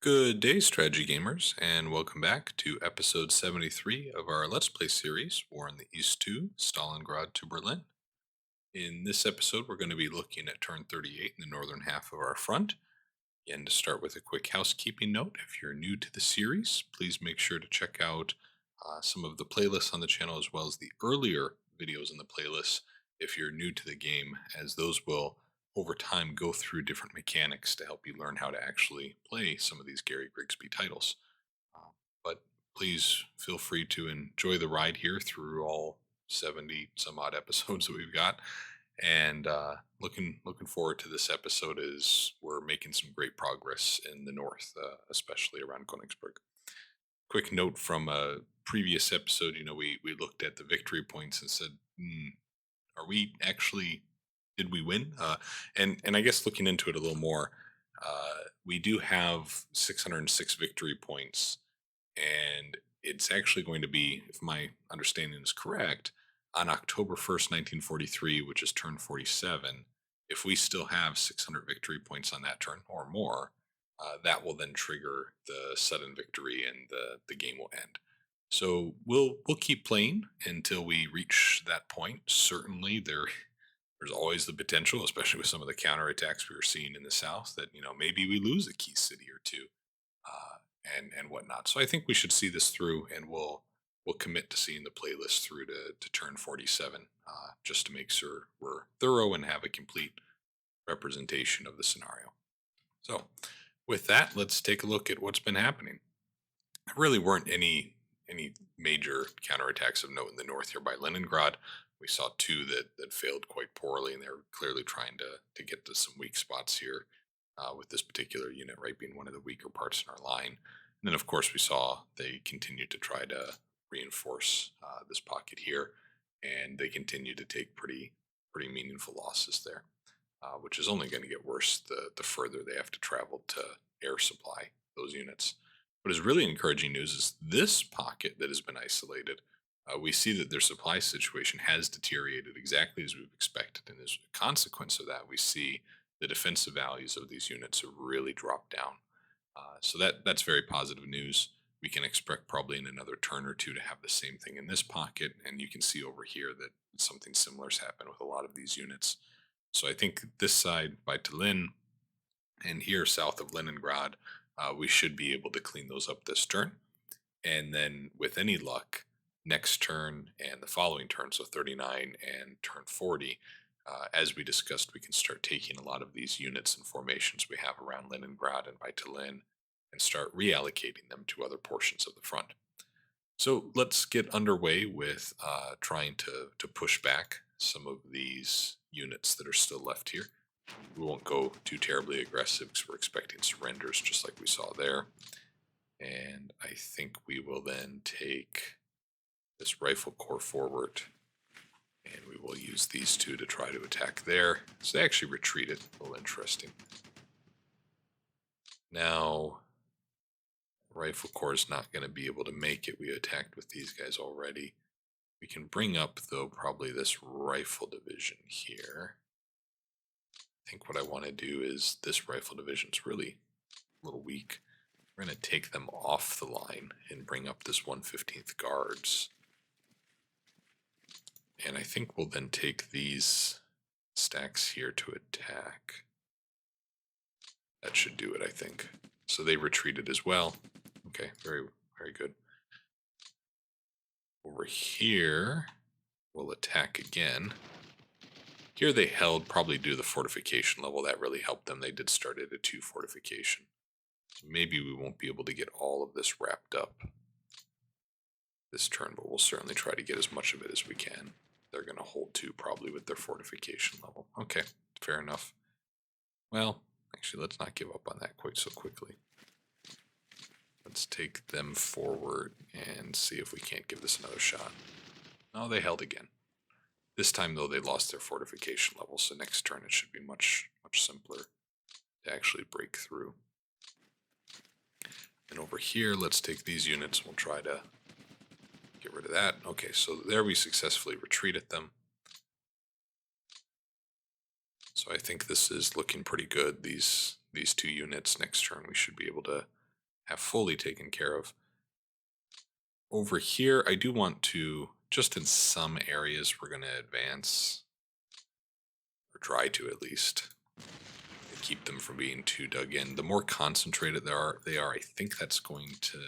Good day, strategy gamers, and welcome back to episode 73 of our Let's Play series, War in the East 2, Stalingrad to Berlin. In this episode, we're going to be looking at turn 38 in the northern half of our front. And to start with a quick housekeeping note, if you're new to the series, please make sure to check out some of the playlists on the channel as well as the earlier videos in the playlist if you're new to the game, as those will over time go through different mechanics to help you learn how to actually play some of these Gary Grigsby titles. Uh, but please feel free to enjoy the ride here through all 70 some odd episodes that we've got. And looking forward to this episode as we're making some great progress in the north, especially around Königsberg. Quick note from a previous episode, we looked at the victory points and said, are we actually, did we win? And I guess looking into it a little more, we do have 606 victory points, and it's actually going to be, if my understanding is correct, on October 1st, 1943, which is turn 47. If we still have 600 victory points on that turn or more, that will then trigger the sudden victory and the game will end. So we'll keep playing until we reach that point. Certainly, there's always the potential, especially with some of the counterattacks we were seeing in the south, that maybe we lose a key city or two, and whatnot. So I think we should see this through, and we'll commit to seeing the playlist through to turn 47, just to make sure we're thorough and have a complete representation of the scenario. So with that, let's take a look at what's been happening. There really weren't any major counterattacks of note in the north here by Leningrad. We saw two that failed quite poorly, and they were clearly trying to get to some weak spots here, with this particular unit, right, being one of the weaker parts in our line. And then, of course, we saw they continued to try to reinforce this pocket here, and they continued to take pretty meaningful losses there, which is only going to get worse the further they have to travel to air supply those units. What is really encouraging news is this pocket that has been isolated. We see that their supply situation has deteriorated exactly as we've expected, and as a consequence of that, we see the defensive values of these units have really dropped down. So that's very positive news. We can expect probably in another turn or two to have the same thing in this pocket, and you can see over here that something similar has happened with a lot of these units. So I think this side by Tallinn and here south of Leningrad, we should be able to clean those up this turn. And then, with any luck, next turn and the following turn, so 39 and turn 40, as we discussed, we can start taking a lot of these units and formations we have around Leningrad and by Tallinn and start reallocating them to other portions of the front. So let's get underway with trying to push back some of these units that are still left here. We won't go too terribly aggressive because we're expecting surrenders just like we saw there. And I think we will then take this rifle corps forward, and we will use these two to try to attack there. So they actually retreated. A little interesting. Now, rifle corps is not going to be able to make it. We attacked with these guys already. We can bring up, though, probably this rifle division here. I think what I want to do is this rifle division is really a little weak. We're going to take them off the line and bring up this 115th Guards. And I think we'll then take these stacks here to attack. That should do it, I think. So they retreated as well. Okay, very, very good. Over here, we'll attack again. Here they held, probably due to the fortification level. That really helped them. They did start at a 2 fortification. So maybe we won't be able to get all of this wrapped up this turn, but we'll certainly try to get as much of it as we can. They're going to hold 2 probably with their fortification level. Okay, fair enough. Well, actually, let's not give up on that quite so quickly. Let's take them forward and see if we can't give this another shot. No, they held again. This time, though, they lost their fortification level, so next turn it should be much simpler to actually break through. And over here, let's take these units. We'll try to get rid of that. Okay, so there we successfully retreated them. So I think this is looking pretty good. These 2 units next turn, we should be able to have fully taken care of. Over here, I do want to, just in some areas, we're going to advance, or try to at least, to keep them from being too dug in. The more concentrated they are, I think that's going to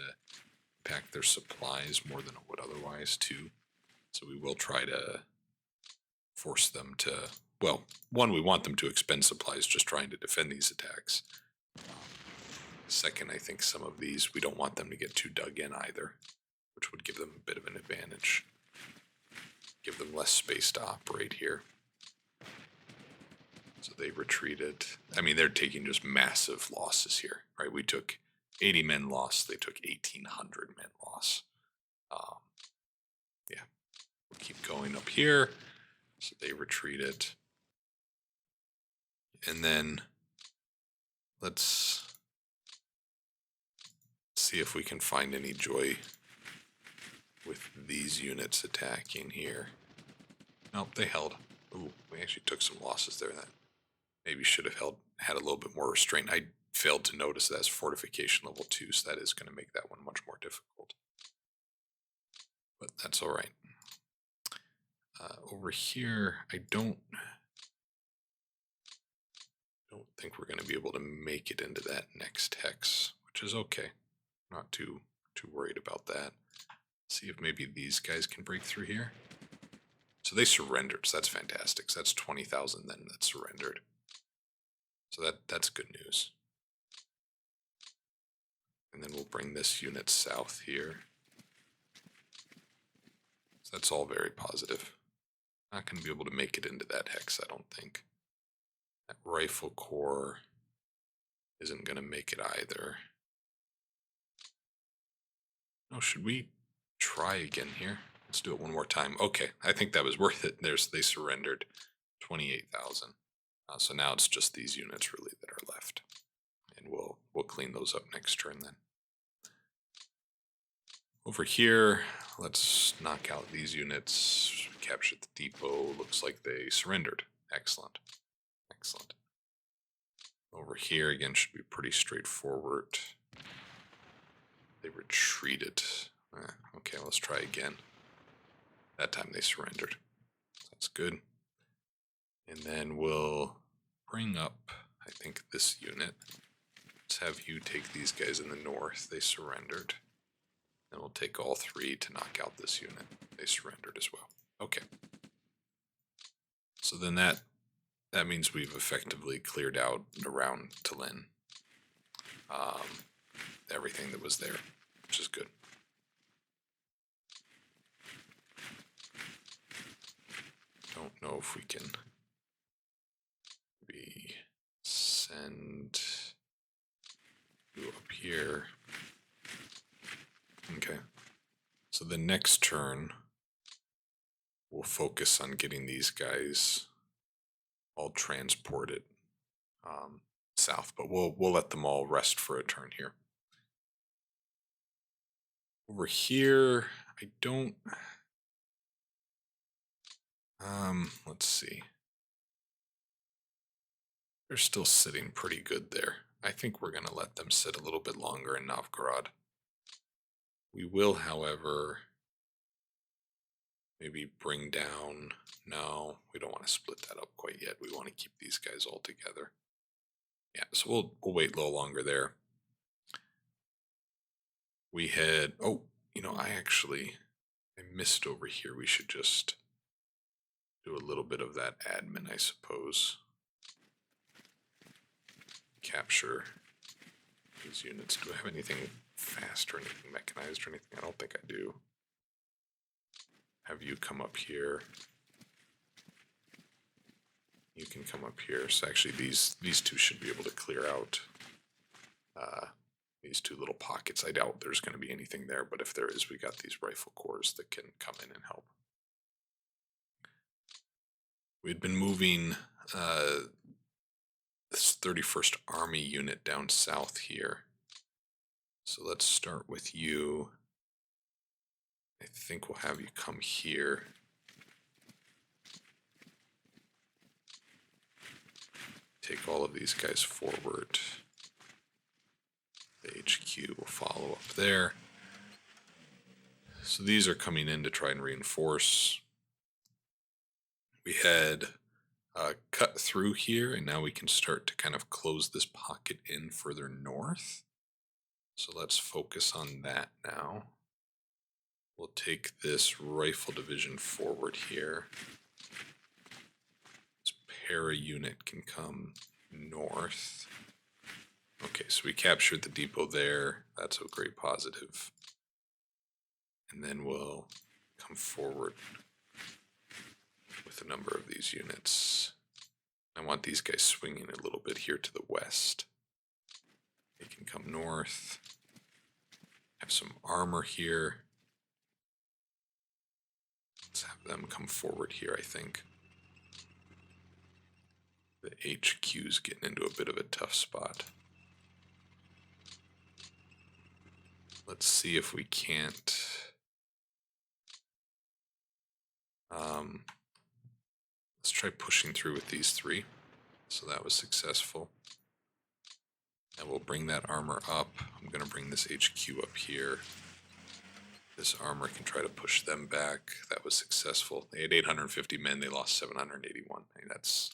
impact their supplies more than it would otherwise too. So we will try to force them to, well, one, we want them to expend supplies just trying to defend these attacks. Second, I think some of these, we don't want them to get too dug in either, which would give them a bit of an advantage. Give them less space to operate here. So they retreated. I mean, they're taking just massive losses here, right? We took 80 men loss. They took 1,800 men loss. Yeah, we'll keep going up here. So they retreated. And then let's see if we can find any joy with these units attacking here. Nope, they held. Ooh, we actually took some losses there. That maybe should have had a little bit more restraint. I failed to notice that as fortification level 2, so that is going to make that one much more difficult. But that's all right. Over here, I don't think we're going to be able to make it into that next hex, which is okay. Not too worried about that. See if maybe these guys can break through here. So they surrendered, so that's fantastic. So that's 20,000 then that surrendered. So that's good news. And then we'll bring this unit south here. So that's all very positive. Not going to be able to make it into that hex, I don't think. That rifle corps isn't going to make it either. Oh, should we try again here? Let's do it one more time. Okay, I think that was worth it. They surrendered 28,000. So now it's just these units really that are left. And we'll clean those up next turn then. Over here, let's knock out these units. Capture the depot. Looks like they surrendered. Excellent. Excellent. Over here, again, should be pretty straightforward. They retreated. Okay, let's try again. That time they surrendered. That's good. And then we'll bring up, I think, this unit. Let's have you take these guys in the north. They surrendered. And we'll take all 3 to knock out this unit. They surrendered as well. Okay. So then that means we've effectively cleared out around Tallinn. Everything that was there, which is good. Don't know if we can send you up here. Okay. So the next turn, we'll focus on getting these guys all transported south, but we'll let them all rest for a turn here. Over here, I don't. Let's see. They're still sitting pretty good there. I think we're going to let them sit a little bit longer in Novgorod. We will, however, maybe bring down. No, we don't want to split that up quite yet. We want to keep these guys all together. Yeah, so we'll wait a little longer there. We had, oh, I missed over here. We should just do a little bit of that admin, I suppose. Capture these units. Do I have anything fast or anything mechanized or anything? I don't think I do. Have you come up here. You can come up here. So actually these 2 should be able to clear out these 2 little pockets. I doubt there's going to be anything there, but if there is, we got these rifle corps that can come in and help. We'd been moving this 31st Army unit down south here. So let's start with you. I think we'll have you come here. Take all of these guys forward. The HQ HQ will follow up there. So these are coming in to try and reinforce. We had cut through here, and now we can start to kind of close this pocket in further north. So let's focus on that now. We'll take this rifle division forward here. This para unit can come north. Okay, so we captured the depot there. That's a great positive. And then we'll come forward with a number of these units. I want these guys swinging a little bit here to the west. They can come north. Have some armor here. Let's have them come forward here, I think. The HQ's getting into a bit of a tough spot. Let's see if we can't... let's try pushing through with these three. So that was successful. And we'll bring that armor up. I'm going to bring this HQ up here. This armor can try to push them back. That was successful. They had 850 men. They lost 781. I mean, that's...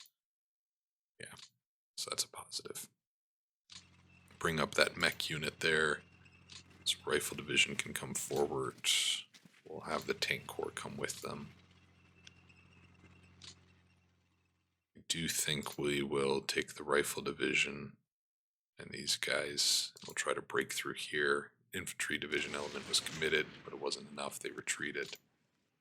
yeah. So that's a positive. Bring up that mech unit there. This rifle division can come forward. We'll have the tank corps come with them. I do think we will take the rifle division and these guys. We'll try to break through here. Infantry division element was committed, but it wasn't enough. They retreated.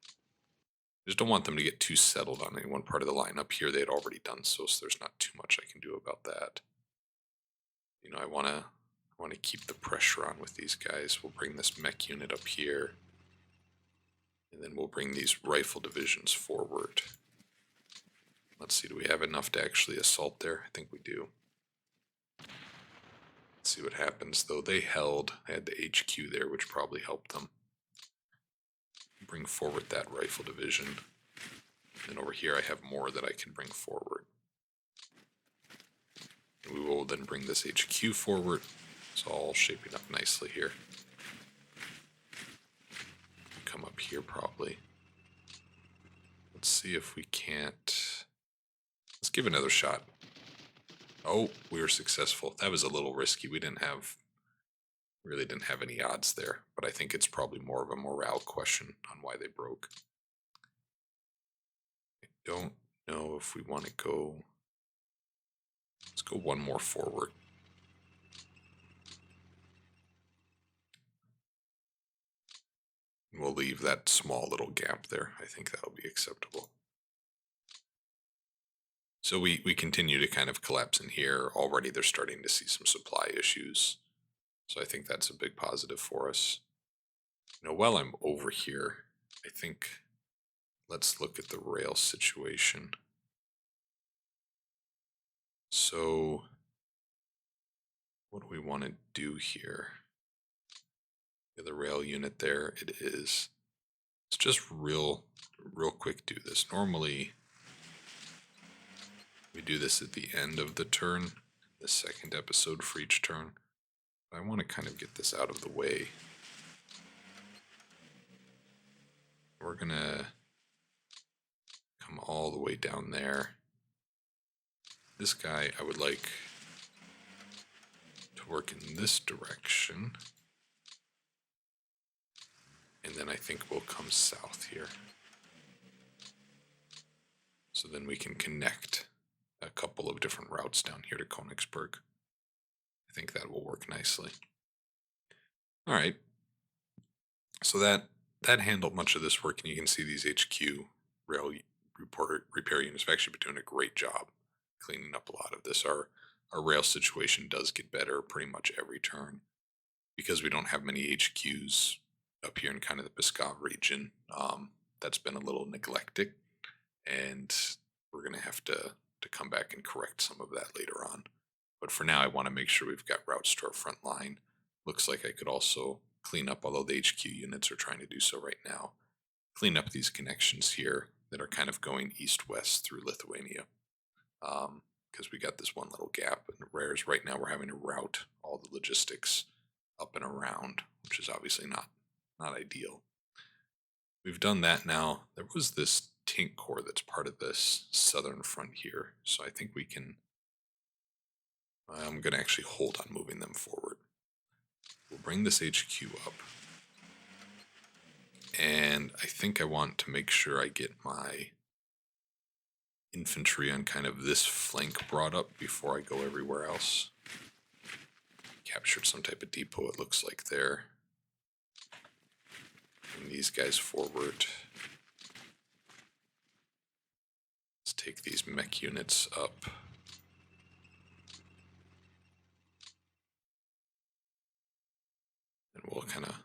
I just don't want them to get too settled on any one part of the line. Up here, they had already done so, so there's not too much I can do about that. You know, I want to keep the pressure on with these guys. We'll bring this mech unit up here, and then we'll bring these rifle divisions forward. Let's see, do we have enough to actually assault there? I think we do. Let's see what happens, though. They had the HQ there, which probably helped them. Bring forward that rifle division. And over here I have more that I can bring forward. And we will then bring this HQ forward. It's all shaping up nicely here. Come up here probably. Let's see if we can't... let's give it another shot. Oh, we were successful. That was a little risky. We really didn't have any odds there, but I think it's probably more of a morale question on why they broke. I don't know if we want to go... let's go one more forward. We'll leave that small little gap there. I think that'll be acceptable. So we continue to kind of collapse in here. Already they're starting to see some supply issues. So I think that's a big positive for us. You know, while I'm over here, I think let's look at the rail situation. So what do we want to do here? The rail unit there, it is. Let's just real quick do this. Normally, we do this at the end of the turn, the second episode for each turn. I want to kind of get this out of the way. We're going to come all the way down there. This guy, I would like to work in this direction. And then I think we'll come south here. So then we can connect a couple of different routes down here to Königsberg. I think that will work nicely. All right. So that handled much of this work, and you can see these HQ rail repair units have actually been doing a great job cleaning up a lot of this. Our rail situation does get better pretty much every turn because we don't have many HQs up here in kind of the Pskov region. That's been a little neglected, and we're going to have to come back and correct some of that later on. But for now, I want to make sure we've got routes to our front line. Looks like I could also clean up, although the HQ units are trying to do so right now, clean up these connections here that are kind of going east-west through Lithuania. Because we got this one little gap, and whereas right now we're having to route all the logistics up and around, which is obviously not ideal. We've done that now. There was this tank corps that's part of this southern front here, so I think we can. I'm going to actually hold on moving them forward. We'll bring this HQ up. And I think I want to make sure I get my infantry on kind of this flank brought up before I go everywhere else. Captured some type of depot, it looks like there. Bring these guys forward. Let's take these mech units up. And we'll kind of,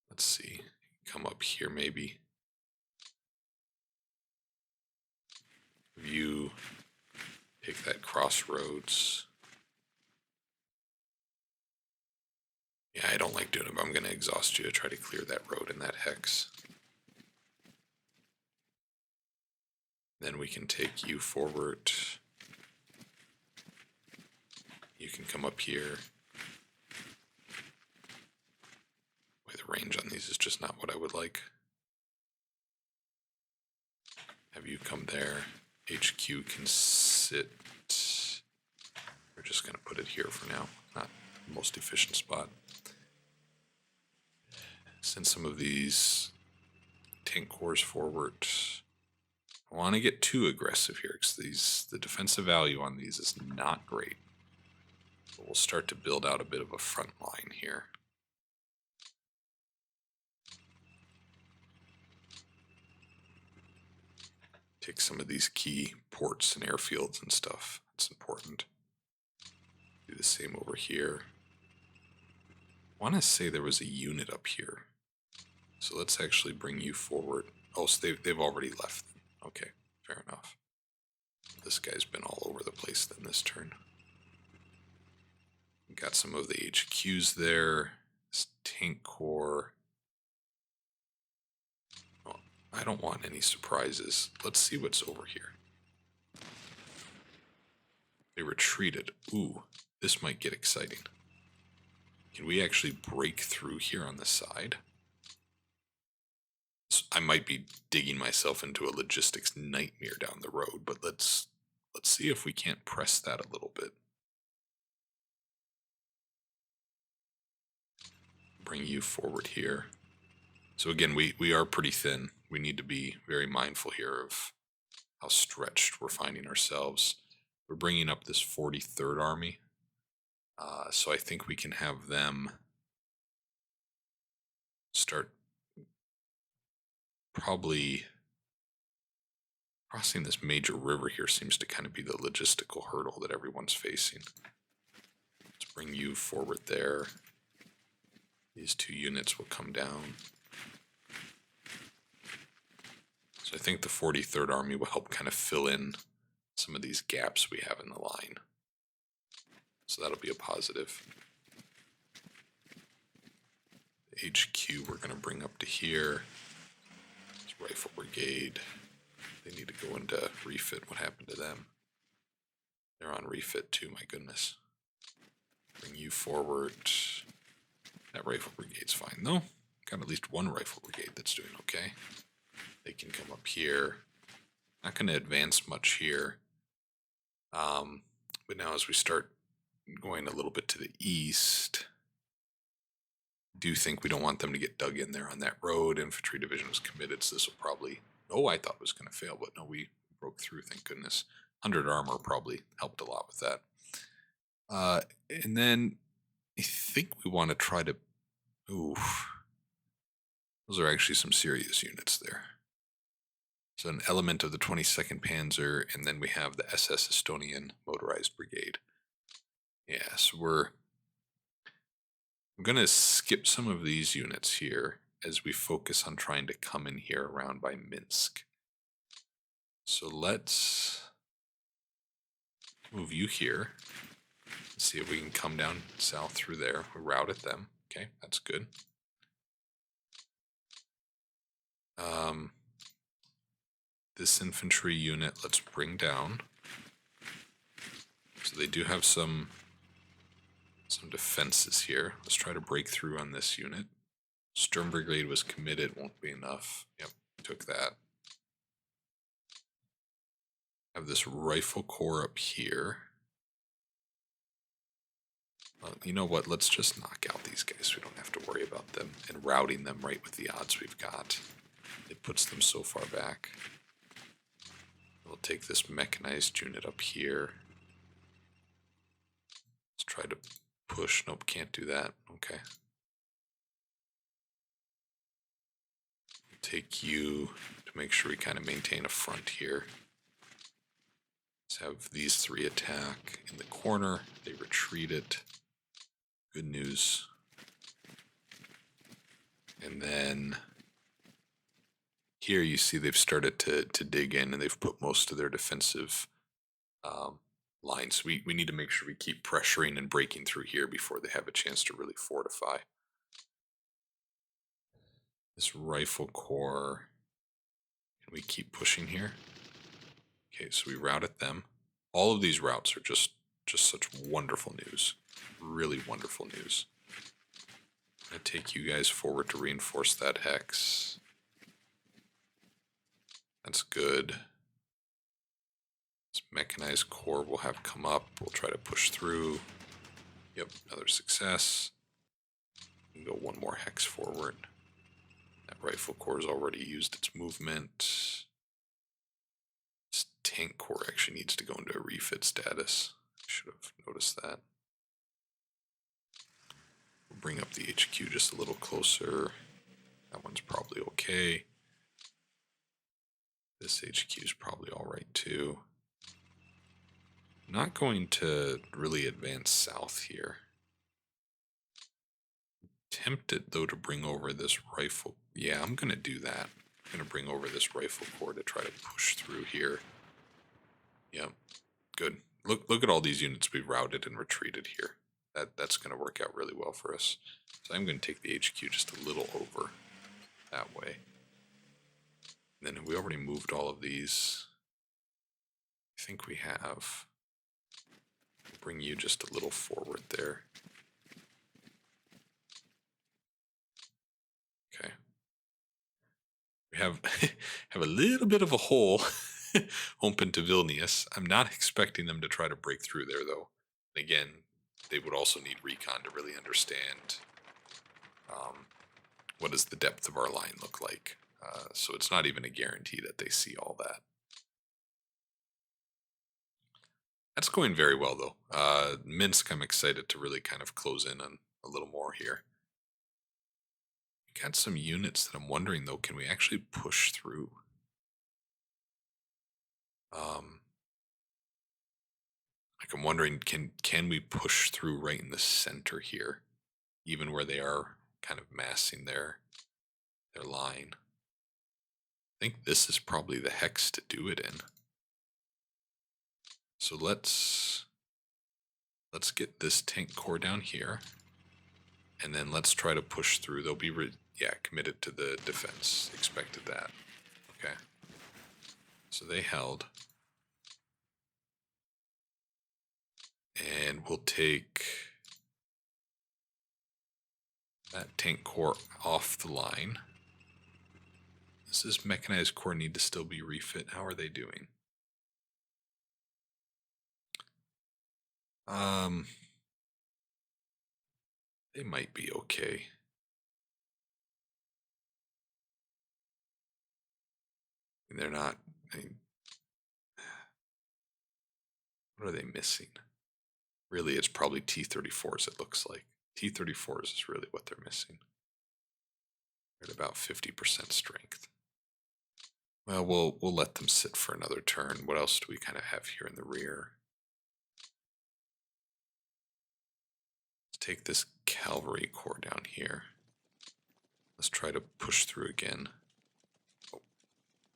let's see, come up here maybe. You take that crossroads. Yeah, I don't like doing it, but I'm going to exhaust you to try to clear that road in that hex. Then we can take you forward. You can come up here. Boy, the range on these is just not what I would like. Have you come there. HQ can sit. We're just going to put it here for now. Not the most efficient spot. Send some of these tank corps forward. I want to get too aggressive here because the defensive value on these is not great. But we'll start to build out a bit of a front line here. Take some of these key ports and airfields and stuff. That's important. Do the same over here. I want to say there was a unit up here. So let's actually bring you forward. Oh, so they've already left. Okay, fair enough. This guy's been all over the place then this turn. Got some of the HQs there. This tank corps. Oh, I don't want any surprises. Let's see what's over here. They retreated. Ooh, this might get exciting. Can we actually break through here on the side? I might be digging myself into a logistics nightmare down the road, but let's see if we can't press that a little bit. Bring you forward here. So again, we are pretty thin. We need to be very mindful here of how stretched we're finding ourselves. We're bringing up this 43rd Army. So I think we can have them start probably crossing this major river here seems to kind of be the logistical hurdle that everyone's facing. Let's bring you forward there. These two units will come down. So I think the 43rd Army will help kind of fill in some of these gaps we have in the line. So that'll be a positive. The HQ we're going to bring up to here. This Rifle Brigade. They need to go into refit. What happened to them? They're on refit too, my goodness. Bring you forward. That Rifle Brigade's fine though. Got at least one Rifle Brigade that's doing okay. They can come up here. Not going to advance much here. But now as we start going a little bit to the east, I do think we don't want them to get dug in there on that road. Infantry division was committed, so this will probably... Oh, I thought it was going to fail, but no, we broke through, thank goodness. 100 armor probably helped a lot with that. And then I think we want to try to... Oof. Those are actually some serious units there. So an element of the 22nd Panzer, and then we have the SS Estonian Motorized Brigade. Yeah, so I'm going to skip some of these units here as we focus on trying to come in here around by Minsk. So let's move you here. Let's see if we can come down south through there. We routed them. Okay, that's good. This infantry unit, let's bring down. So they do have some some defenses here. Let's try to break through on this unit. Sturm Brigade was committed, won't be enough. Yep, took that. Have this rifle corps up here. You know what? Let's just knock out these guys. We don't have to worry about them and routing them right with the odds we've got. It puts them so far back. We'll take this mechanized unit up here. Let's try to push. Nope, can't do that. Okay. Take you to make sure we kind of maintain a front here. Let's have these three attack in the corner. They retreat it. Good news. And then here you see they've started to dig in, and they've put most of their defensive lines. We need to make sure we keep pressuring and breaking through here before they have a chance to really fortify. This rifle corps, can we keep pushing here? Okay, so we routed them. All of these routes are just such wonderful news. Really wonderful news. I'm going to take you guys forward to reinforce that hex. That's good. This mechanized corps we'll have come up. We'll try to push through. Yep, another success. We can go one more hex forward. That rifle corps has already used its movement. This tank corps actually needs to go into a refit status. Should have noticed that. We'll bring up the HQ just a little closer. That one's probably okay. This HQ is probably alright too. Not going to really advance south here. Tempted though to bring over this rifle. Yeah, I'm gonna do that. I'm gonna bring over this rifle corps to try to push through here. Yep, good. Look at all these units we've routed and retreated here. That's gonna work out really well for us. So I'm gonna take the HQ just a little over that way. And then we already moved all of these. I think we have. Bring you just a little forward there. Okay. We have have a little bit of a hole open to Vilnius. I'm not expecting them to try to break through there, though. And again, they would also need recon to really understand what does the depth of our line look like. So it's not even a guarantee that they see all that. That's going very well, though. Minsk, I'm excited to really kind of close in on a little more here. We got some units that I'm wondering, though, can we actually push through? Like I'm wondering, can we push through right in the center here, even where they are kind of massing their line? I think this is probably the hex to do it in. So let's get this tank corps down here, and then let's try to push through. They'll be committed to the defense. Expected that. Okay. So they held. And we'll take that tank corps off the line. Does this mechanized corps need to still be refit? How are they doing? They might be okay. They're not. What are they missing? Really, it's probably T-34s, it looks like. T-34s is really what they're missing. They're at about 50% strength. Well, we'll let them sit for another turn. What else do we kind of have here in the rear? Let's take this cavalry corps down here. Let's try to push through again. Oh,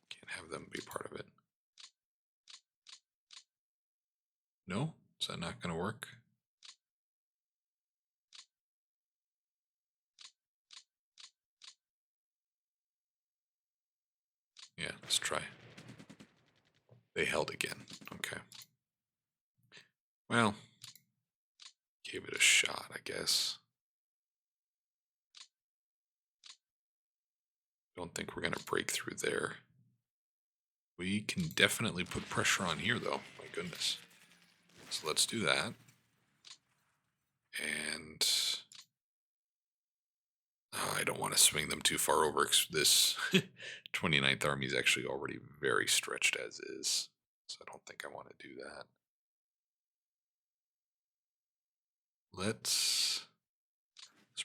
can't have them be part of it. No? Is that not going to work? Yeah, let's try. They held again. Okay. Well, Gave it a shot, I guess. Don't think we're going to break through there. We can definitely put pressure on here, though. My goodness. So let's do that. And I don't want to swing them too far over. This 29th Army is actually already very stretched as is. So I don't think I want to do that. Let's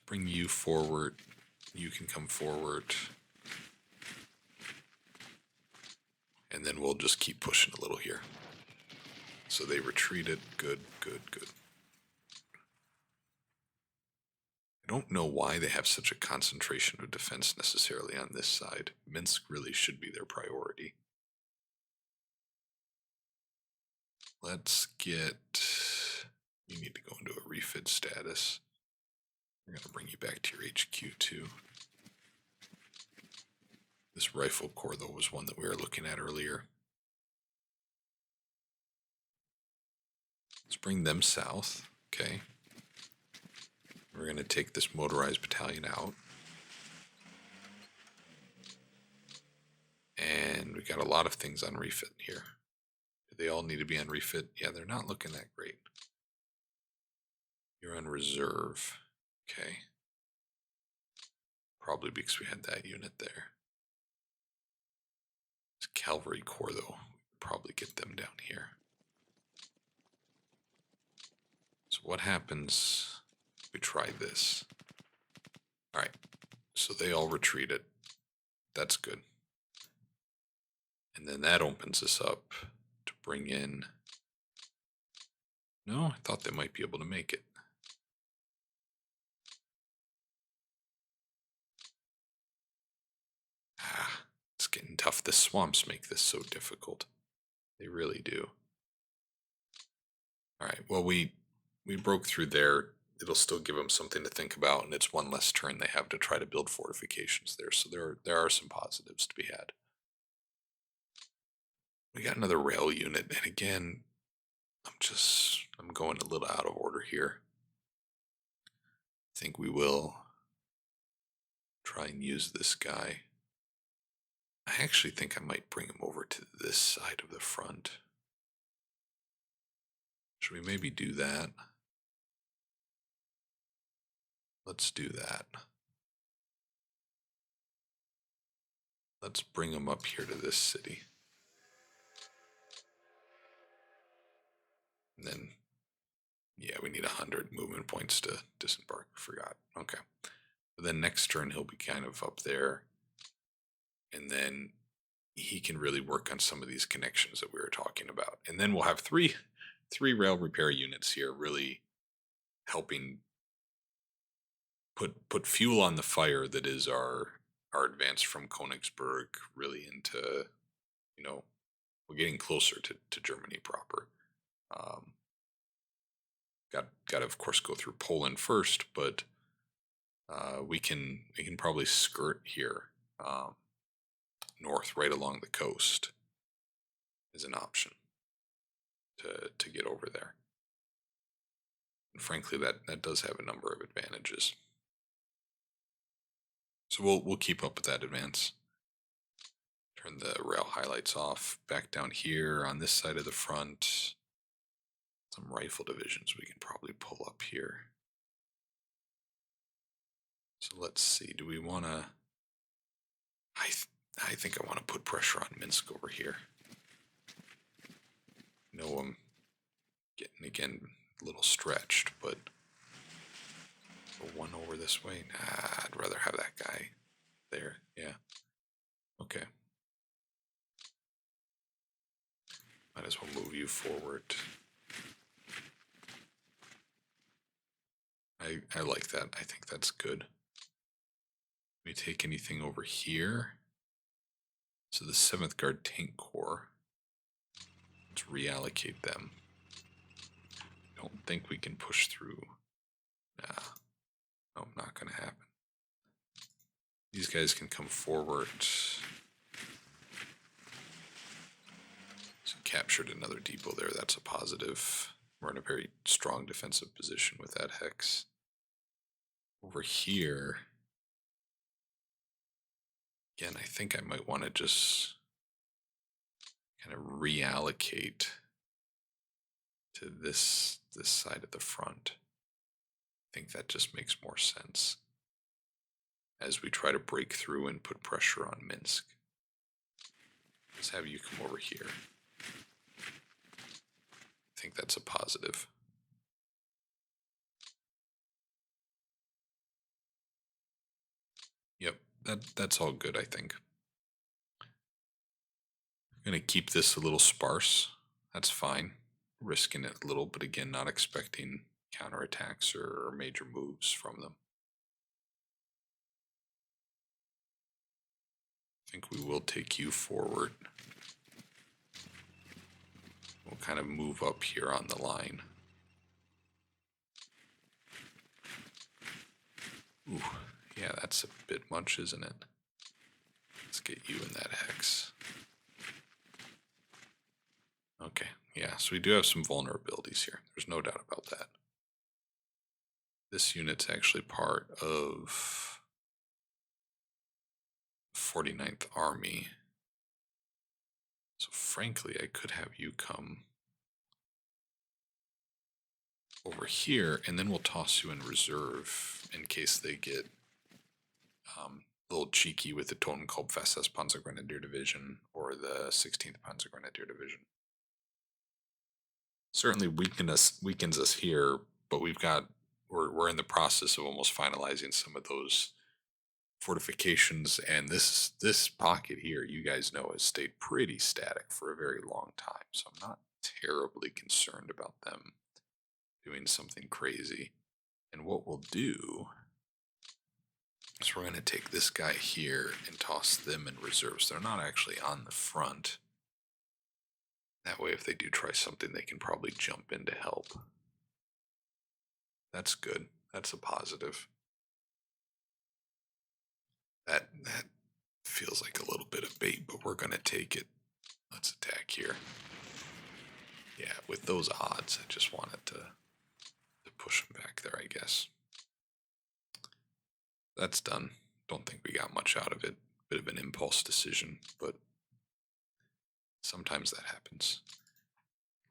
bring you forward. You can come forward. And then we'll just keep pushing a little here. So they retreated. Good, good, good. I don't know why they have such a concentration of defense necessarily on this side. Minsk really should be their priority. Let's get... You need to go into a refit status. We're going to bring you back to your HQ too. This rifle corps, though, was one that we were looking at earlier. Let's bring them south. Okay. We're going to take this motorized battalion out. And we got a lot of things on refit here. Do they all need to be on refit? Yeah, they're not looking that great. You're on reserve. Okay. Probably because we had that unit there. This cavalry corps, though, probably get them down here. So what happens if we try this? All right. So they all retreated. That's good. And then that opens us up to bring in... No, I thought they might be able to make it. It's getting tough. The swamps make this so difficult. They really do. All right, well, we broke through there. It'll still give them something to think about, and it's one less turn they have to try to build fortifications there. So there are some positives to be had. We got another rail unit, and again, I'm going a little out of order here. I think we will try and use this guy. I actually think I might bring him over to this side of the front. Should we maybe do that? Let's do that. Let's bring him up here to this city. And then, yeah, we need 100 movement points to disembark. Forgot. Okay. But then next turn, he'll be kind of up there. And then he can really work on some of these connections that we were talking about. And then we'll have three rail repair units here really helping put fuel on the fire that is our advance from Königsberg really into, we're getting closer to Germany proper. Got to of course go through Poland first, but we can probably skirt here north right along the coast is an option to get over there. And frankly, that does have a number of advantages. So we'll keep up with that advance. Turn the rail highlights off. Back down here on this side of the front. Some rifle divisions we can probably pull up here. So let's see. Do we want to... I think I want to put pressure on Minsk over here. I'm getting, again, a little stretched, but one over this way? Nah, I'd rather have that guy there. Yeah. Okay. Might as well move you forward. I like that. I think that's good. We take anything over here. So the 7th Guard Tank Corps. Let's reallocate them. Don't think we can push through. Nah. No, not going to happen. These guys can come forward. So captured another depot there. That's a positive. We're in a very strong defensive position with that hex. Over here, again, I think I might want to just kind of reallocate to this side of the front. I think that just makes more sense as we try to break through and put pressure on Minsk. Let's have you come over here. I think that's a positive. Yep, that's all good, I think. I'm going to keep this a little sparse. That's fine. Risking it a little, but again, not expecting counterattacks or major moves from them. I think we will take you forward. We'll kind of move up here on the line. Ooh, yeah, that's a bit much, isn't it? Let's get you in that hex. Okay, yeah, so we do have some vulnerabilities here. There's no doubt about that. This unit's actually part of 49th Army. So frankly, I could have you come over here, and then we'll toss you in reserve in case they get a little cheeky with the Totenkopf Panzergrenadier Division or the 16th Panzergrenadier Division. Certainly weakens us here, but we're in the process of almost finalizing some of those fortifications, and this pocket here, you guys know, has stayed pretty static for a very long time, so I'm not terribly concerned about them doing something crazy. And what we'll do is we're going to take this guy here and toss them in reserves. They're not actually on the front. That way, if they do try something, they can probably jump in to help. That's good. That's a positive. That feels like a little bit of bait, but we're going to take it. Let's attack here. Yeah, with those odds, I just wanted to push them back there, I guess. That's done. Don't think we got much out of it. Bit of an impulse decision, but sometimes that happens.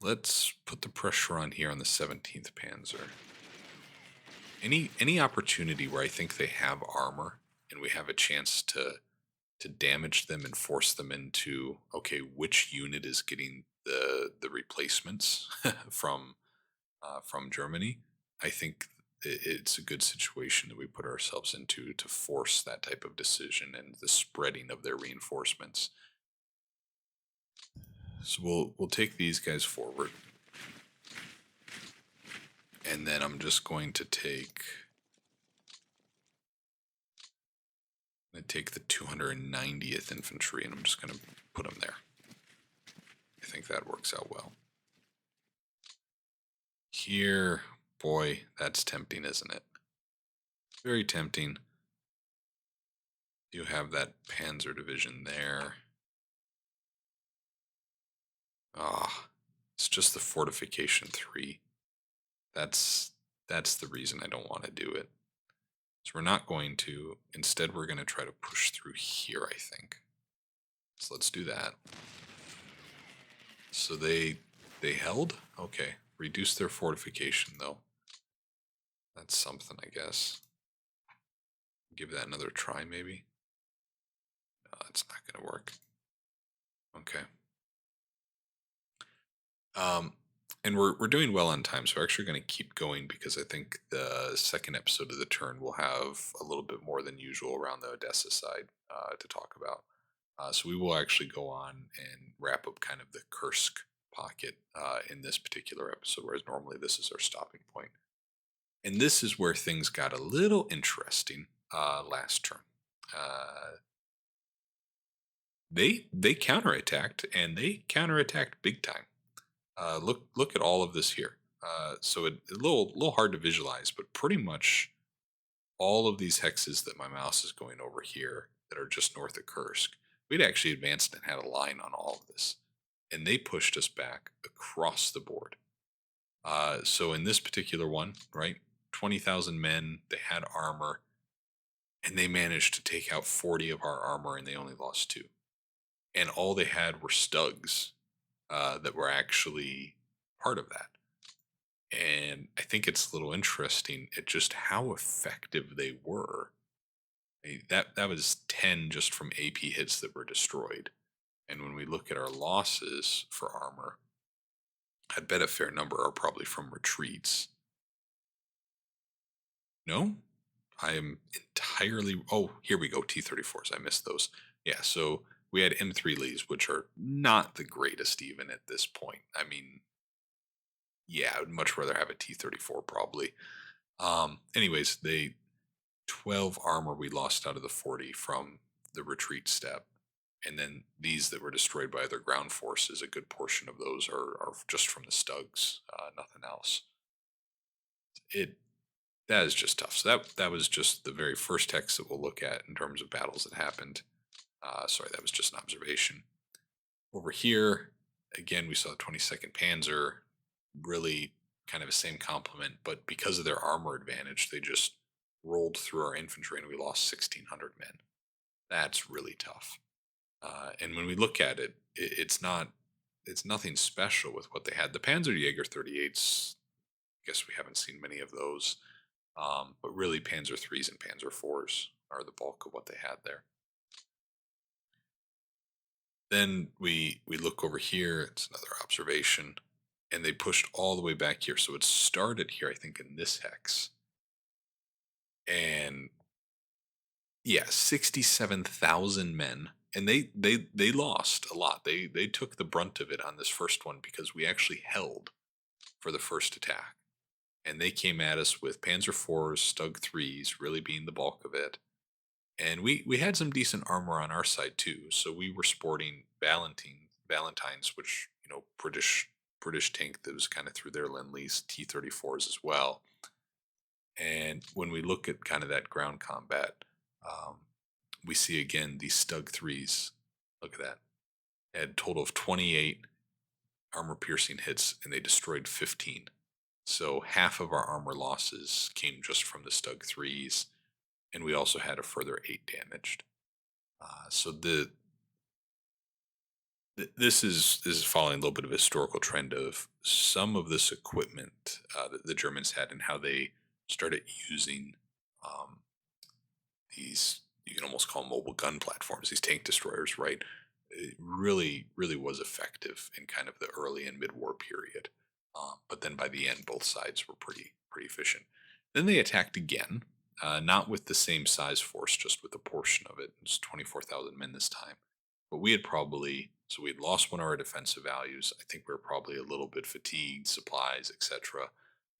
Let's put the pressure on here on the 17th Panzer. Any opportunity where I think they have armor and we have a chance to damage them and force them into, okay, which unit is getting the replacements from Germany, I think it's a good situation that we put ourselves into to force that type of decision and the spreading of their reinforcements. So we'll take these guys forward, and then I'm just going to take the 290th Infantry, and I'm just going to put them there. I think that works out well. Here, boy, that's tempting, isn't it? Very tempting. You have that Panzer Division there. Ah, it's just the Fortification 3. That's the reason I don't want to do it. So we're not going to. Instead, we're going to try to push through here, I think. So let's do that. So they held? Okay. Reduce their fortification, though. That's something, I guess. Give that another try, maybe. No, it's not going to work. Okay. And we're doing well on time, so we're actually going to keep going because I think the second episode of the turn will have a little bit more than usual around the Odessa side to talk about. So we will actually go on and wrap up kind of the Kursk pocket in this particular episode, whereas normally this is our stopping point. And this is where things got a little interesting last turn. They counterattacked, and they counterattacked big time. Look at all of this here. So a little hard to visualize, but pretty much all of these hexes that my mouse is going over here that are just north of Kursk, we'd actually advanced and had a line on all of this, and they pushed us back across the board. So in this particular one, right, 20,000 men, they had armor, and they managed to take out 40 of our armor, and they only lost two. And all they had were stugs that were actually part of that. And I think it's a little interesting at just how effective they were. That was 10 just from AP hits that were destroyed. And when we look at our losses for armor, I bet a fair number are probably from retreats. No, I am entirely. Oh, here we go. T-34s. I missed those. Yeah, so we had M3 Lees, which are not the greatest even at this point. I mean, yeah, I would much rather have a T-34 probably. Anyways, they 12 armor we lost out of the 40 from the retreat step. And then these that were destroyed by other ground forces, a good portion of those are just from the stugs, nothing else. It That is just tough. So that was just the very first text that we'll look at in terms of battles that happened. Sorry, that was just an observation. Over here, again, we saw the 22nd Panzer, really kind of the same complement, but because of their armor advantage, they just rolled through our infantry and we lost 1,600 men. That's really tough. And when we look at it, it's nothing special with what they had. The Panzerjäger 38s, I guess we haven't seen many of those, but really Panzer 3s and Panzer 4s are the bulk of what they had there. Then we look over here. It's another observation, and they pushed all the way back here. So it started here, I think, in this hex, and yeah, 67,000 men, and they lost a lot. They took the brunt of it on this first one because we actually held for the first attack, and they came at us with Panzer fours, Stug threes, really being the bulk of it. And we had some decent armor on our side too. So we were sporting Valentines, which British tank that was kind of through their Lend Lease T-34s as well. And when we look at kind of that ground combat, um, we see again these Stug threes. Look at that. Had a total of 28 armor piercing hits, and they destroyed 15. So half of our armor losses came just from the Stug threes, and we also had a further 8 damaged. So this is following a little bit of a historical trend of some of this equipment that the Germans had and how they started using um, these, you can almost call them mobile gun platforms, these tank destroyers, right? It really was effective in kind of the early and mid-war period. But then by the end, both sides were pretty efficient. Then they attacked again, not with the same size force, just with a portion of it. It was 24,000 men this time. But we had so we had lost one of our defensive values. I think we were probably a little bit fatigued, supplies, etc.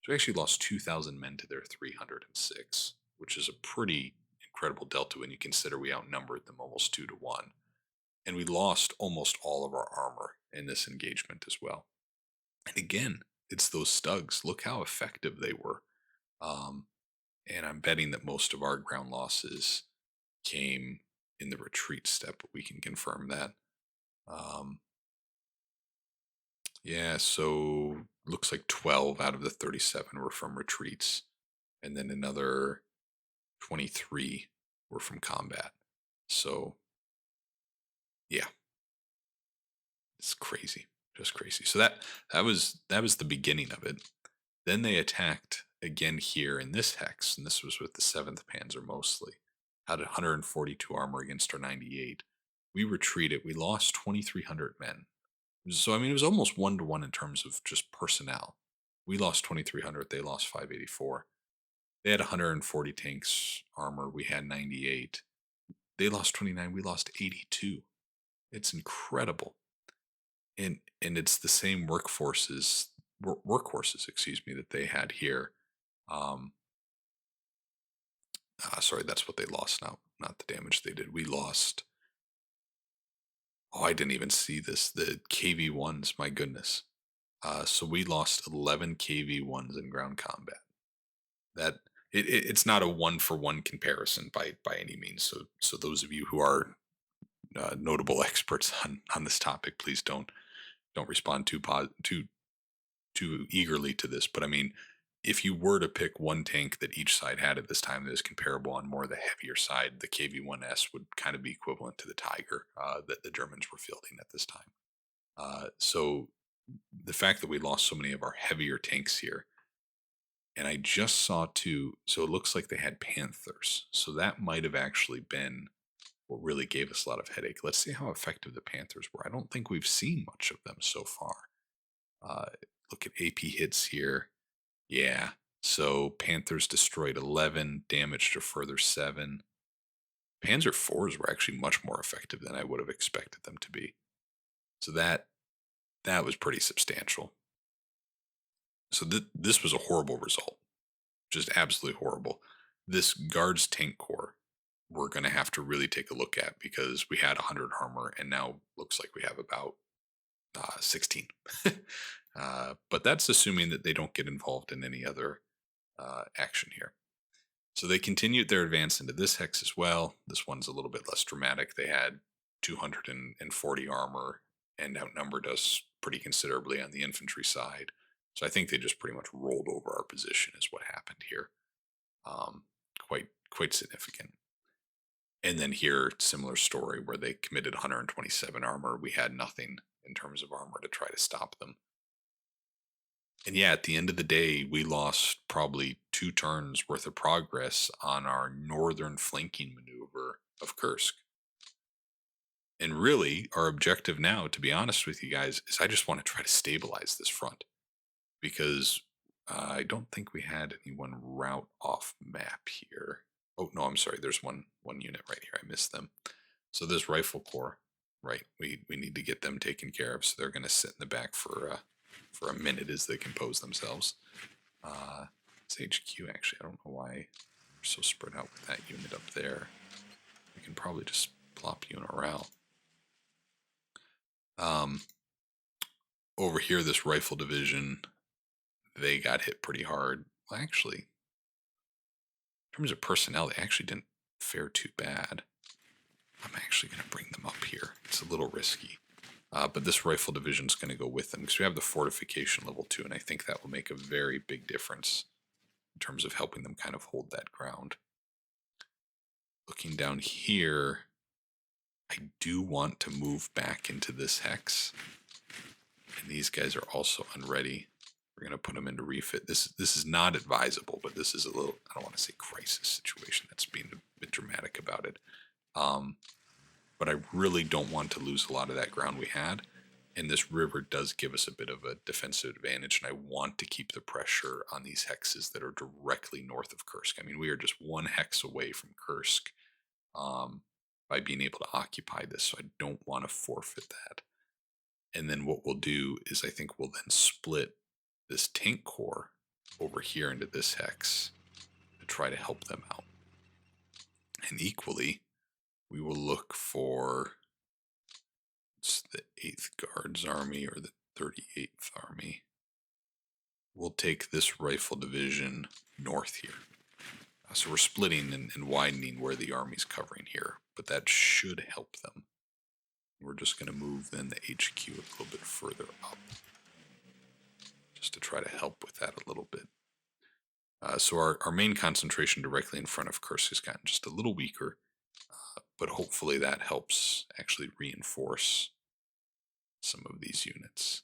So we actually lost 2,000 men to their 306, which is a pretty incredible delta when you consider we outnumbered them almost 2 to 1. And we lost almost all of our armor in this engagement as well. And again, it's those stugs. Look how effective they were. Um, and I'm betting that most of our ground losses came in the retreat step, but we can confirm that. Um, yeah, so looks like 12 out of the 37 were from retreats, and then another 23 were from combat. So, yeah, it's crazy, just crazy. So that was the beginning of it. Then they attacked again here in this hex, and this was with the 7th Panzer mostly. Had 142 armor against our 98. We retreated. We lost 2,300 men. So I mean, it was almost 1 to 1 in terms of just personnel. We lost 2,300. They lost 584. They had 140 tanks armor. We had 98. They lost 29. We lost 82. It's incredible. And it's the same workhorses, excuse me, that they had here. Um, sorry, that's what they lost, not the damage they did. We lost. Oh, I didn't even see this. The KV-1s, my goodness. So we lost 11 KV-1s in ground combat. That it's not a one-for-one comparison by any means. So those of you who are notable experts on this topic, please don't respond too too eagerly to this, but I mean, if you were to pick one tank that each side had at this time that is comparable on more the heavier side, the KV-1S would kind of be equivalent to the Tiger that the Germans were fielding at this time. So the fact that we lost so many of our heavier tanks here, and I just saw two, so it looks like they had Panthers. So that might have actually been what really gave us a lot of headache. Let's see how effective the Panthers were. I don't think we've seen much of them so far. Uh, Look at AP hits here. Yeah. So Panthers destroyed 11, damaged a further 7. Panzer IVs were actually much more effective than I would have expected them to be. So that was pretty substantial. So this was a horrible result, just absolutely horrible. This Guards tank corps we're going to have to really take a look at because we had 100 armor and now looks like we have about 16. But that's assuming that they don't get involved in any other action here. So they continued their advance into this hex as well. This one's a little bit less dramatic. They had 240 armor and outnumbered us pretty considerably on the infantry side. So I think they just pretty much rolled over our position is what happened here. Um, quite significant. And then here, similar story where they committed 127 armor. We had nothing in terms of armor to try to stop them. And yeah, at the end of the day, we lost probably 2 turns worth of progress on our northern flanking maneuver of Kursk. And really, our objective now, to be honest with you guys, is I just want to try to stabilize this front because I don't think we had anyone route off map here. Oh no, I'm sorry. There's one unit right here. I missed them. So this rifle corps, right? We need to get them taken care of. So they're going to sit in the back for a minute as they compose themselves. It's HQ actually. I don't know why we're so spread out with that unit up there. We can probably just plop you in a route. Over here, this rifle division, they got hit pretty hard. Well, actually, in terms of personnel, they actually didn't fare too bad. I'm actually going to bring them up here. It's a little risky. But this rifle division is going to go with them because we have the fortification level 2, and I think that will make a very big difference in terms of helping them kind of hold that ground. Looking down here, I do want to move back into this hex. And these guys are also unready. We're going to put them into refit. This is not advisable, but this is a little, I don't want to say crisis situation. That's being a bit dramatic about it. But I really don't want to lose a lot of that ground we had. And this river does give us a bit of a defensive advantage, and I want to keep the pressure on these hexes that are directly north of Kursk. I mean, we are just 1 hex away from Kursk by being able to occupy this, so I don't want to forfeit that. And then what we'll do is I think we'll then split this tank corps over here into this hex to try to help them out. And equally, we will look for it's the 8th Guards Army or the 38th Army. We'll take this rifle division north here. So we're splitting and widening where the army's covering here, but that should help them. We're just going to move then the HQ a little bit further up just to try to help with that a little bit. So our main concentration directly in front of Kursk has gotten just a little weaker, but hopefully that helps actually reinforce some of these units.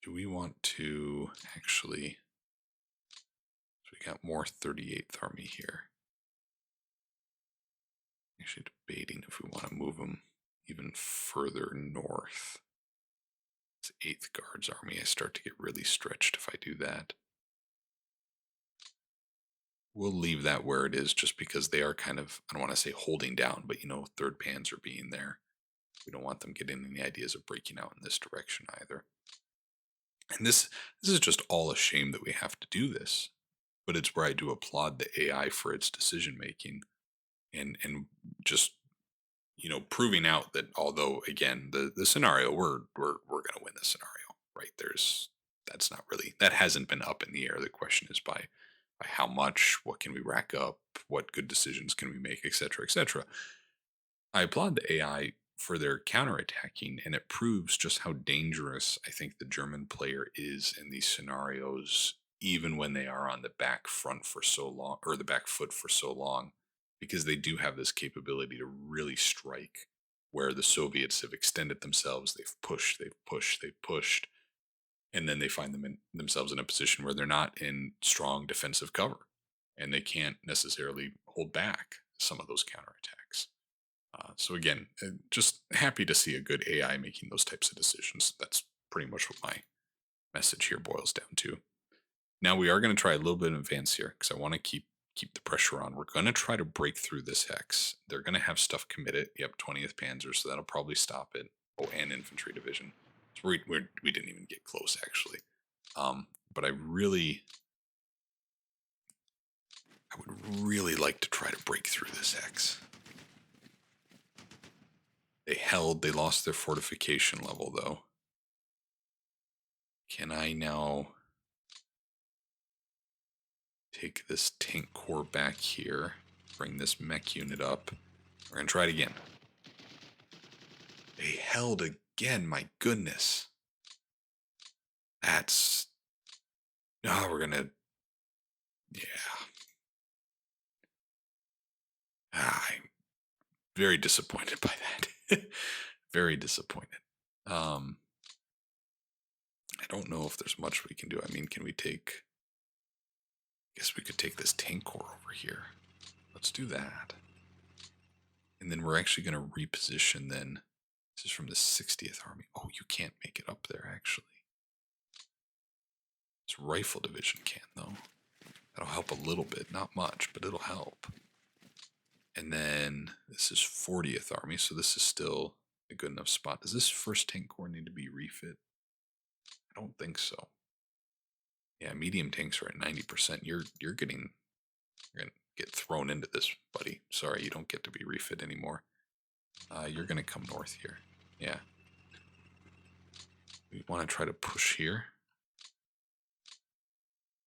Do we want to actually, so we got more 38th Army here. Actually debating if we want to move them even further north. This 8th Guards Army, I start to get really stretched if I do that. We'll leave that where it is just because they are kind of, I don't want to say holding down, but 3rd Panzer being there. We don't want them getting any ideas of breaking out in this direction either. And this is just all a shame that we have to do this, but it's where I do applaud the AI for its decision making and just proving out that although again the scenario we're going to win the scenario, right? That hasn't been up in the air. The question is by how much, what can we rack up, what good decisions can we make, etc., etc. I applaud the AI for their counterattacking, and it proves just how dangerous I think the German player is in these scenarios, even when they are on the back front for so long, or the back foot for so long, because they do have this capability to really strike. Where the Soviets have extended themselves, they've pushed, and then they find themselves in a position where they're not in strong defensive cover, and they can't necessarily hold back some of those counterattacks. So again, just happy to see a good AI making those types of decisions. That's pretty much what my message here boils down to. Now we are going to try a little bit in advance here because I want to keep the pressure on. We're going to try to break through this hex. They're going to have stuff committed. Yep, 20th Panzer, so that'll probably stop it. Oh, and infantry division. So we didn't even get close actually. But I would really like to try to break through this hex. They lost their fortification level though. Can I now take this tank corps back here, bring this mech unit up? We're going to try it again. They held again, my goodness. That's... Oh, we're going to... Yeah. I'm very disappointed by that. Very disappointed. I don't know if there's much we can do. I mean, can we take... I guess we could take this tank corps over here. Let's do that. And then we're actually going to reposition then. This is from the 60th Army. Oh, you can't make it up there, actually. This rifle division can, though. That'll help a little bit. Not much, but it'll help. And then this is 40th Army, so this is still a good enough spot. Does this 1st Tank Corps need to be refit? I don't think so. Yeah, medium tanks are at 90%. You're gonna get thrown into this, buddy. Sorry, you don't get to be refit anymore. You're gonna come north here. Yeah. We want to try to push here.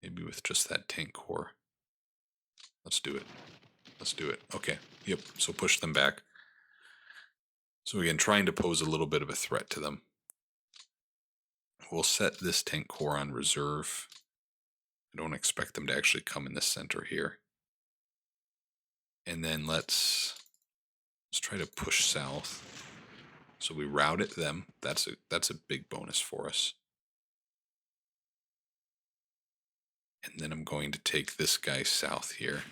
Maybe with just that tank corps. Let's do it. Let's do it. Okay. Yep. So push them back. So again, trying to pose a little bit of a threat to them. We'll set this tank corps on reserve. I don't expect them to actually come in the center here. And then let's try to push south. So we route it them. That's a big bonus for us. And then I'm going to take this guy south here.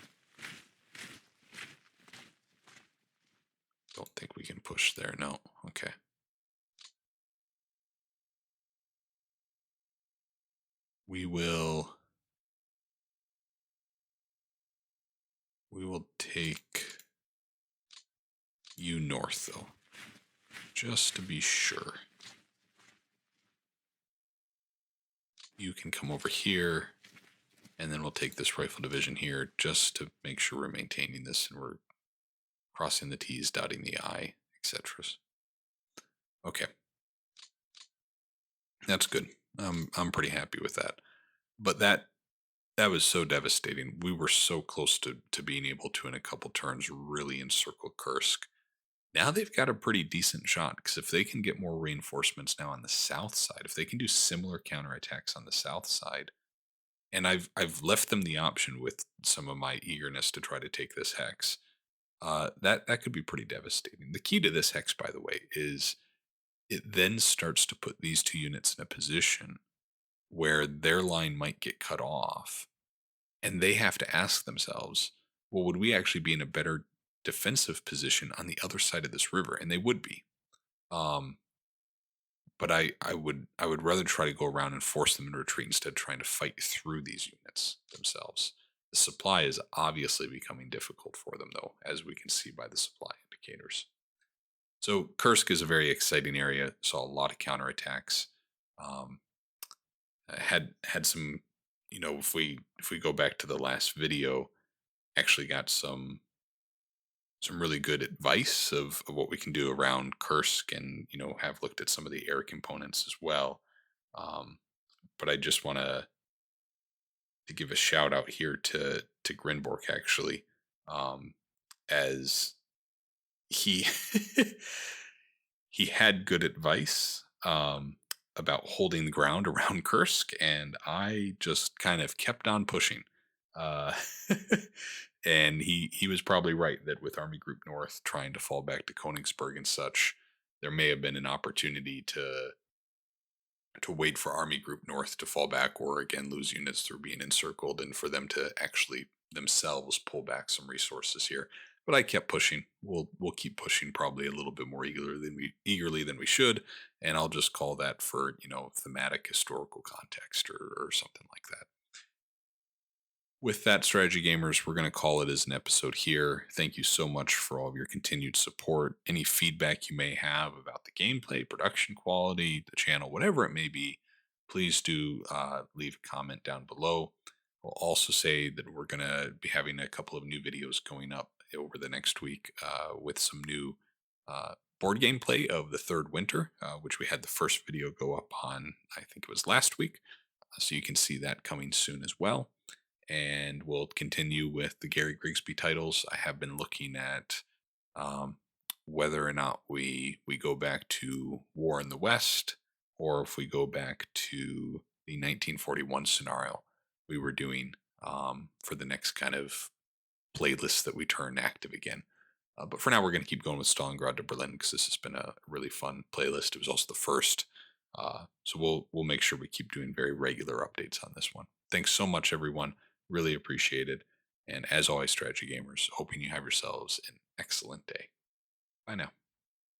Don't think we can push there. No. Okay. We will take you north though, just to be sure. You can come over here, and then we'll take this rifle division here just to make sure we're maintaining this and we're crossing the T's, dotting the I, etc. Okay. That's good. I'm pretty happy with that. But that was so devastating. We were so close to being able to, in a couple turns, really encircle Kursk. Now they've got a pretty decent shot, because if they can get more reinforcements now on the south side, if they can do similar counterattacks on the south side, and I've left them the option with some of my eagerness to try to take this hex, that could be pretty devastating. The key to this hex, by the way, is it then starts to put these two units in a position where their line might get cut off, and they have to ask themselves, well, would we actually be in a better defensive position on the other side of this river? And they would be. But I would rather try to go around and force them into retreat instead of trying to fight through these units themselves. The supply is obviously becoming difficult for them, though, as we can see by the supply indicators. So Kursk is a very exciting area. Saw a lot of counterattacks. Had some, if we go back to the last video, actually got some really good advice of what we can do around Kursk, and have looked at some of the air components as well. But I just want to give a shout out here to Grinborg, actually, as he he had good advice about holding the ground around Kursk, and I just kind of kept on pushing. Uh, and he was probably right that with Army Group North trying to fall back to Königsberg and such, there may have been an opportunity to wait for Army Group North to fall back or again lose units through being encircled and for them to actually themselves pull back some resources here. But I kept pushing. We'll keep pushing probably a little bit more eagerly than we should, and I'll just call that for thematic historical context or something like that. With that, strategy gamers, we're going to call it as an episode here. Thank you so much for all of your continued support. Any feedback you may have about the gameplay, production quality, the channel, whatever it may be, please do leave a comment down below. I'll also say that we're going to be having a couple of new videos going up over the next week with some new board gameplay of the Third Winter, which we had the first video go up on, I think it was last week. So you can see that coming soon as well, and we'll continue with the Gary Grigsby titles. I have been looking at um, whether or not we go back to War in the West, or if we go back to the 1941 scenario we were doing for the next kind of playlist that we turn active again. But for now, we're going to keep going with Stalingrad to Berlin because this has been a really fun playlist. It was also the first, so we'll make sure we keep doing very regular updates on this one. Thanks so much, everyone. Really appreciate it. And as always, strategy gamers, hoping you have yourselves an excellent day. Bye now.